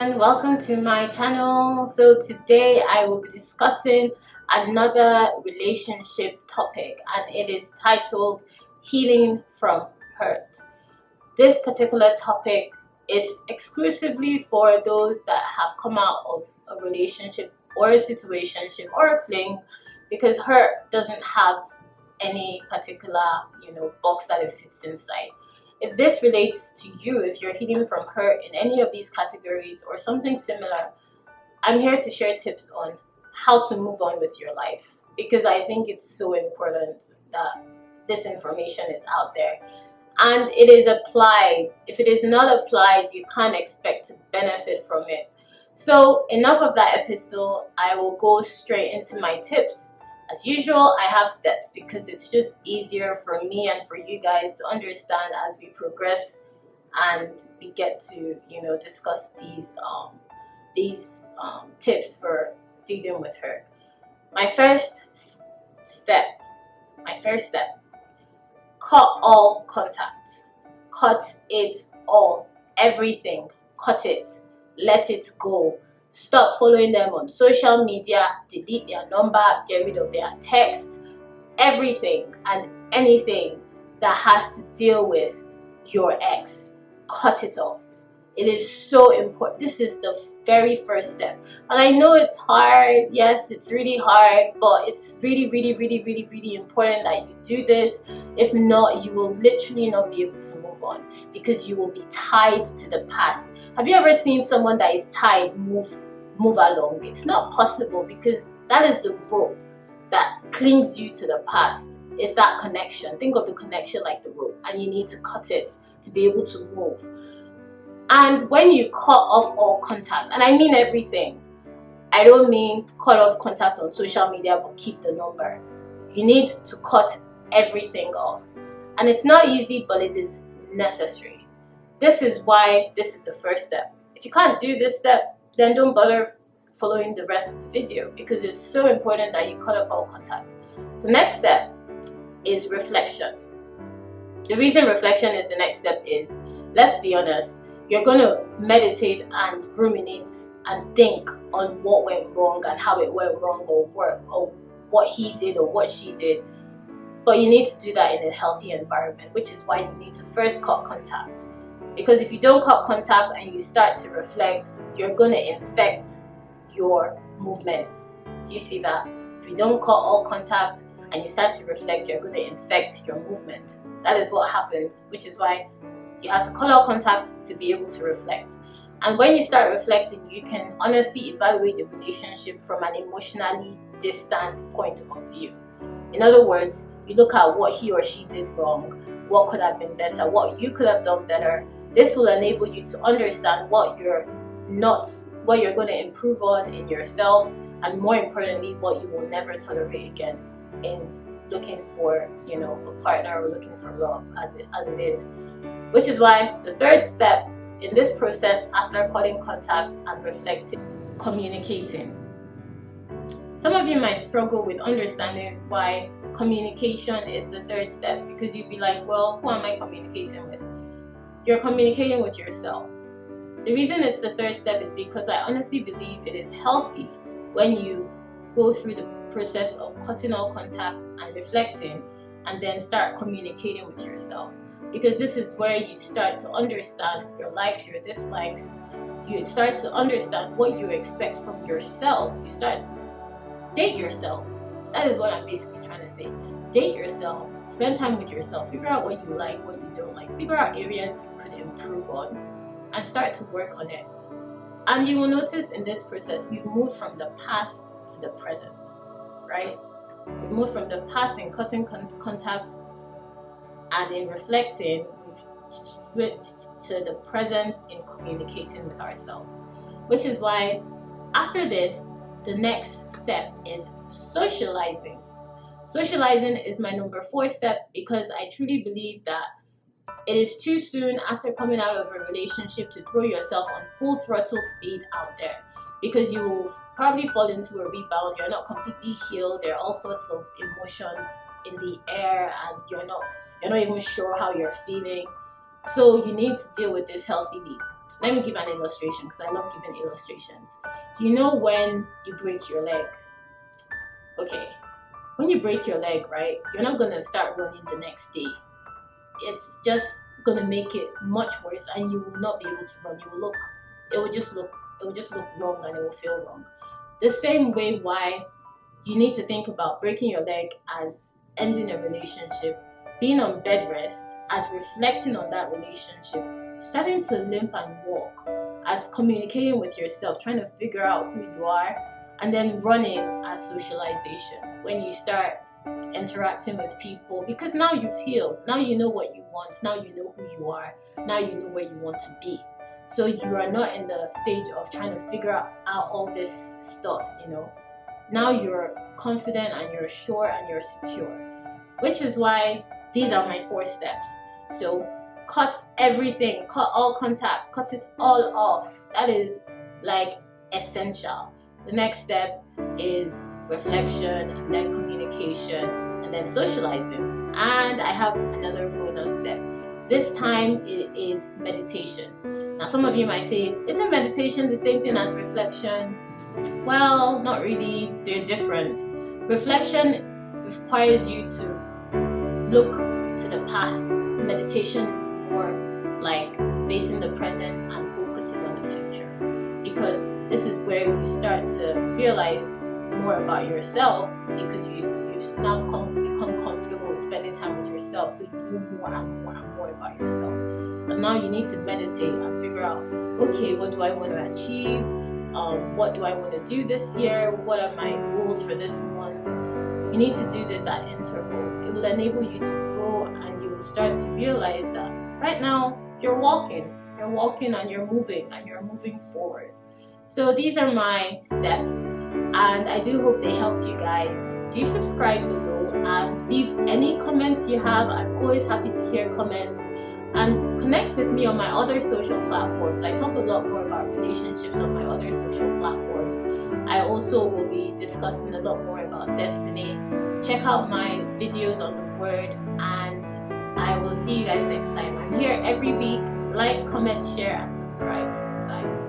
And welcome to my channel. So today I will be discussing another relationship topic, and it is titled Healing from Hurt. This particular topic is exclusively for those that have come out of a relationship or a situationship or a fling, because hurt doesn't have any particular box that it fits inside. If this relates to you, if you're healing from hurt in any of these categories or something similar, I'm here to share tips on how to move on with your life, because I think it's so important that this information is out there and it is applied. If it is not applied, you can't expect to benefit from it. So enough of that epistle. I will go straight into my tips. As usual, I have steps because it's just easier for me and for you guys to understand as we progress and we get to discuss these tips for dealing with her. My first step, cut all contact. Cut it all. Everything. Cut it. Let it go. Stop following them on social media. Delete their number. Get rid of their text. Everything and anything that has to deal with your ex. Cut it off. It is so important. This is the very first step. And I know it's hard. Yes, it's really hard, but it's really, really, really, really, really important that you do this. If not, you will literally not be able to move on because you will be tied to the past. Have you ever seen someone that is tied move along? It's not possible, because that is the rope that clings you to the past. It's that connection. Think of the connection like the rope, and you need to cut it to be able to move. And when you cut off all contact, and I mean everything, I don't mean cut off contact on social media but keep the number. You need to cut everything off. And it's not easy, but it is necessary. This is why this is the first step. If you can't do this step, then don't bother following the rest of the video, because it's so important that you cut off all contact. The next step is reflection. The reason reflection is the next step is, let's be honest, you're going to meditate and ruminate and think on what went wrong and how it went wrong, or what he did or what she did. But you need to do that in a healthy environment, which is why you need to first cut contact. Because if you don't cut contact and you start to reflect, you're going to infect your movements. Do you see that? If you don't cut all contact and you start to reflect, you're going to infect your movement. That is what happens, which is why you have to cut out contact to be able to reflect. And when you start reflecting, you can honestly evaluate the relationship from an emotionally distant point of view. In other words, you look at what he or she did wrong, what could have been better, what you could have done better. This will enable you to understand what you're going to improve on in yourself, and more importantly, what you will never tolerate again in looking for a partner or looking for love as it is. Which is why the third step in this process, after cutting contact and reflecting, communicating. Some of you might struggle with understanding why communication is the third step, because you'd be like, well, who am I communicating with? You're communicating with yourself. The reason it's the third step is because I honestly believe it is healthy when you go through the process of cutting all contact and reflecting, and then start communicating with yourself. Because this is where you start to understand your likes, your dislikes. You start to understand what you expect from yourself. You start to date yourself. That is what I'm basically trying to say. Date yourself. Spend time with yourself. Figure out what you like, what you don't like. Figure out areas you could improve on and start to work on it. And you will notice in this process, we've moved from the past to the present, right? We've moved from the past in cutting contact, and in reflecting, we've switched to the present in communicating with ourselves. Which is why after this, the next step is socializing. Socializing is my number 4 step, because I truly believe that it is too soon after coming out of a relationship to throw yourself on full throttle speed out there, because you will probably fall into a rebound. You're not completely healed. There are all sorts of emotions in the air, and you're not even sure how you're feeling. So you need to deal with this healthily. Let me give an illustration because I love giving illustrations. You know when you break your leg? Okay, when you break your leg, right, you're not going to start running the next day. It's just going to make it much worse, and you will not be able to run. It will just look wrong, and it will feel wrong. The same way why you need to think about breaking your leg as ending a relationship, being on bed rest as reflecting on that relationship, starting to limp and walk as communicating with yourself, trying to figure out who you are, and then running as socialization when you start interacting with people, because now you've healed, now you know what you want, now you know who you are, now you know where you want to be. So you are not in the stage of trying to figure out all this stuff, Now you're confident and you're sure and you're secure, which is why these are my 4 steps. So cut everything, cut all contact, cut it all off. That is like essential. The next step is reflection, and then communication, and then socializing. And I have another bonus step. This time it is meditation. Now some of you might say, isn't meditation the same thing as reflection? Well, not really. They're different. Reflection requires you to look to the past. Meditation is more like facing the present and focusing on the future, because this is where you start to realize more about yourself, because you now become comfortable with spending time with yourself, so you know more and more and more about yourself. And now you need to meditate and figure out, okay, what do I want to achieve? What do I want to do this year? What are my goals for this month? You need to do this at intervals. It will enable you to grow, and you will start to realize that right now you're walking and you're moving forward. So these are my steps, and I do hope they helped you guys. Do subscribe below and leave any comments you have. I'm always happy to hear comments, and connect with me on my other social platforms. I talk a lot more about relationships on my other social platforms. I also will be discussing a lot more about destiny. Check out my videos on the word, and I will see you guys next time. I'm here every week. Like, comment, share, and subscribe. Bye.